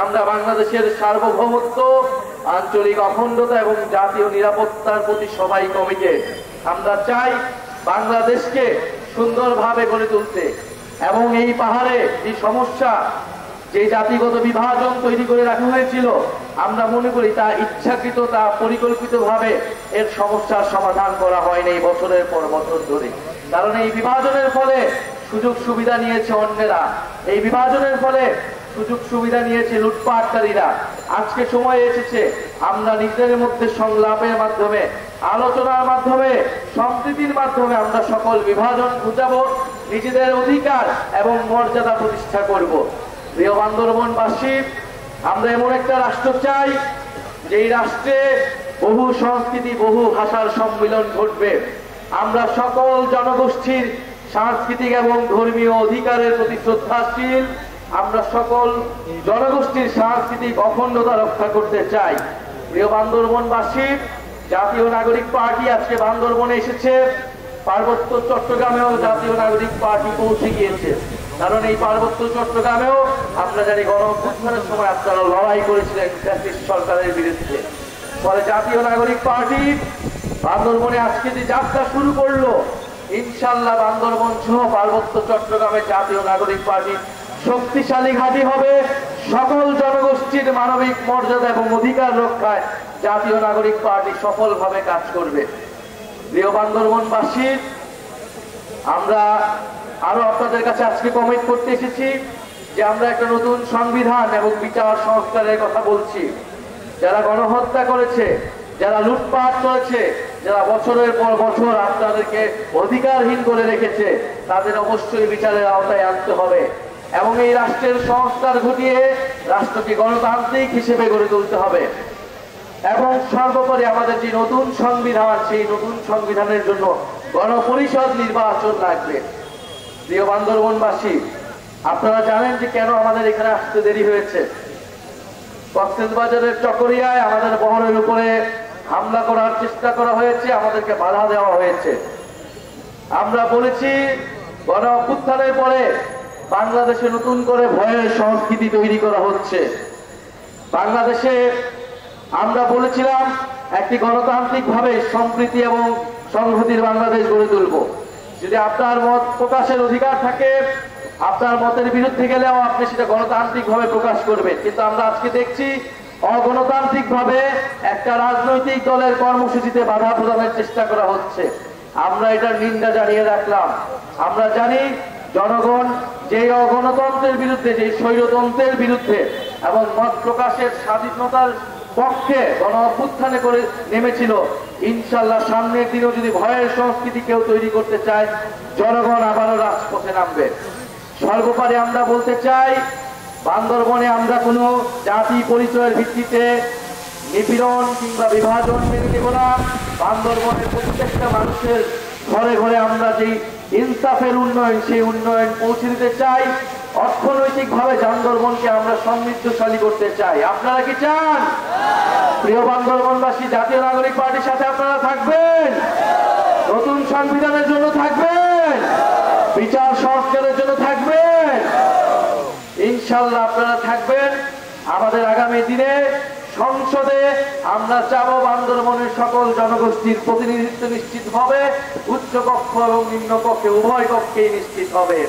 আমরা বাংলাদেশের সার্বভৌমত্ব, আঞ্চলিক অখণ্ডতা এবং জাতীয় নিরাপত্তার প্রতি সবাই কমিটেড। আমরা চাই বাংলাদেশকে সুন্দরভাবে গড়ে তুলতে এবং এই পাহাড়ে যে সমস্যা, যে জাতিগত বিভাজন তৈরি করে রাখা হয়েছিল, আমরা মনে করি তা ইচ্ছাকৃত, তা পরিকল্পিতভাবে এর সমস্যার সমাধান করা হয়নি বছরের পর বছর ধরে। কারণ এই বিভাজনের ফলে সুযোগ সুবিধা নিয়েছে অন্যেরা, এই বিভাজনের ফলে সুযোগ সুবিধা নিয়েছে লুটপাটকারীরা। আজকে সময় এসেছে আমরা নিজেদের মধ্যে সংলাপের মাধ্যমে, আলোচনার মাধ্যমে, সম্প্রীতির মাধ্যমে আমরা সকল বিভাজন ঘুচাবো, নিজেদের অধিকার এবং মর্যাদা প্রতিষ্ঠা করব। প্রিয় বান্দরবনবাসী, আমরা এমন একটা রাষ্ট্র চাই যেই রাষ্ট্রে বহু সংস্কৃতি, বহু ভাষার সম্মিলন ঘটবে। আমরা সকল জনগোষ্ঠীর সাংস্কৃতিক এবং ধর্মীয় অধিকারের প্রতি শ্রদ্ধাশীল, আমরা সকল জনগোষ্ঠীর সাংস্কৃতিক অখণ্ডতা রক্ষা করতে চাই। প্রিয় বান্দরবনবাসী, জাতীয় নাগরিক পার্টি আজকে বান্দরবনে এসেছে, পার্বত্য চট্টগ্রামেও জাতীয় নাগরিক পার্টি পৌঁছে গিয়েছে। কারণ এই পার্বত্য চট্টগ্রামেও আমরা জানি গণঅভ্যুত্থানের সময় আপনারা লড়াই করেছিলেন ফ্যাসিস্ট সরকারের বিরুদ্ধে। ফলে জাতীয় নাগরিক পার্টি বান্দরবনে আজকে যে যাত্রা শুরু করলো, ইনশাল্লাহ বান্দরবন সহ পার্বত্য চট্টগ্রামে জাতীয় নাগরিক পার্টি শক্তিশালী ঘাঁটি হবে। সকল জনগোষ্ঠীর মানবিক মর্যাদা এবং অধিকার রক্ষায় জাতীয় নাগরিক পার্টি সফলভাবে কাজ করবে। প্রিয় বান্দরবনবাসী, আমরা আরো আপনাদের কাছে আজকে কমিট করতে এসেছি যে আমরা একটা নতুন সংবিধান এবং বিচার সংস্কারের কথা বলছি। যারা গণহত্যা করেছে, যারা লুটপাট করেছে, যারা বছরের পর বছর আপনাদেরকে অধিকারহীন করে রেখেছে, তাদের অবশ্যই বিচারের আওতায় আনতে হবে এবং এই রাষ্ট্রের সংস্কার ঘটিয়ে রাষ্ট্রকে গণতান্ত্রিক হিসেবে গড়ে তুলতে হবে। এবং সর্বোপরি আমাদের যে নতুন সংবিধান, সেই নতুন সংবিধানের জন্য গণপরিষদ নির্বাচন লাগবে। প্রিয় বান্দরবনবাসী, আপনারা জানেন যে কেন আমাদের এখানে আসতে দেরি হয়েছে। কক্সবাজারের চকরিয়ায় আমাদের বহরের উপরে হামলা করার চেষ্টা করা হয়েছে, আমাদেরকে বাধা দেওয়া হয়েছে। আমরা বলেছি গণ অভ্যুত্থানের পরে বাংলাদেশে নতুন করে ভয়ের সংস্কৃতি তৈরি করা হচ্ছে। বাংলাদেশে আমরা বলেছিলাম একটি গণতান্ত্রিকভাবে সম্প্রীতি এবং সংহতির বাংলাদেশ গড়ে তুলব। যদি আপনার মত প্রকাশের অধিকার থাকে, আপনার মতের বিরুদ্ধে গেলেও আপনি সেটা গণতান্ত্রিকভাবে প্রকাশ করবেন। কিন্তু আমরা আজকে দেখছি অগণতান্ত্রিকভাবে একটা রাজনৈতিক দলের কর্মসূচিতে বাধা প্রদানের চেষ্টা করা হচ্ছে। আমরা এটার নিন্দা জানিয়ে রাখলাম। আমরা জানি জনগণ যে অগণতন্ত্রের বিরুদ্ধে, যে স্বৈরতন্ত্রের বিরুদ্ধে এবং মত প্রকাশের স্বাধীনতার পক্ষে গণ অভ্যুত্থানে করে নেমেছিল, ইনশাল্লাহ সামনের দিনেও যদি ভয়ের সংস্কৃতি কেউ তৈরি করতে চায়, জনগণ আবারও রাজপথে নামবে। সর্বোপরি আমরা বলতে চাই, বান্দরবনে আমরা কোনো জাতি পরিচয়ের ভিত্তিতে নিপীড়ন কিংবা বিভাজন মেনে নেব না। বান্দরবনের প্রত্যেকটা মানুষের ঘরে ঘরে আমরা যেই ইনসাফের উন্নয়ন, সেই উন্নয়ন পৌঁছে দিতে চাই। অর্থনৈতিকভাবে বান্দরবনকে আমরা সমৃদ্ধশালী করতে চাই। আপনারা কি চান? প্রিয় বান্দরবনবাসী, জাতীয় নাগরিক পার্টির সাথে আপনারা থাকবেন? নতুন সংবিধানের জন্য থাকবেন? বিচার সংস্কারের জন্য থাকবেন? ইনশাল্লাহ আপনারা থাকবেন। আমাদের আগামী দিনে সংসদে আমরা চাবো বান্দরবনের সকল জনগোষ্ঠীর প্রতিনিধিত্ব নিশ্চিত হবে, উচ্চ কক্ষ এবং নিম্ন কক্ষে উভয় কক্ষেই নিশ্চিত হবে।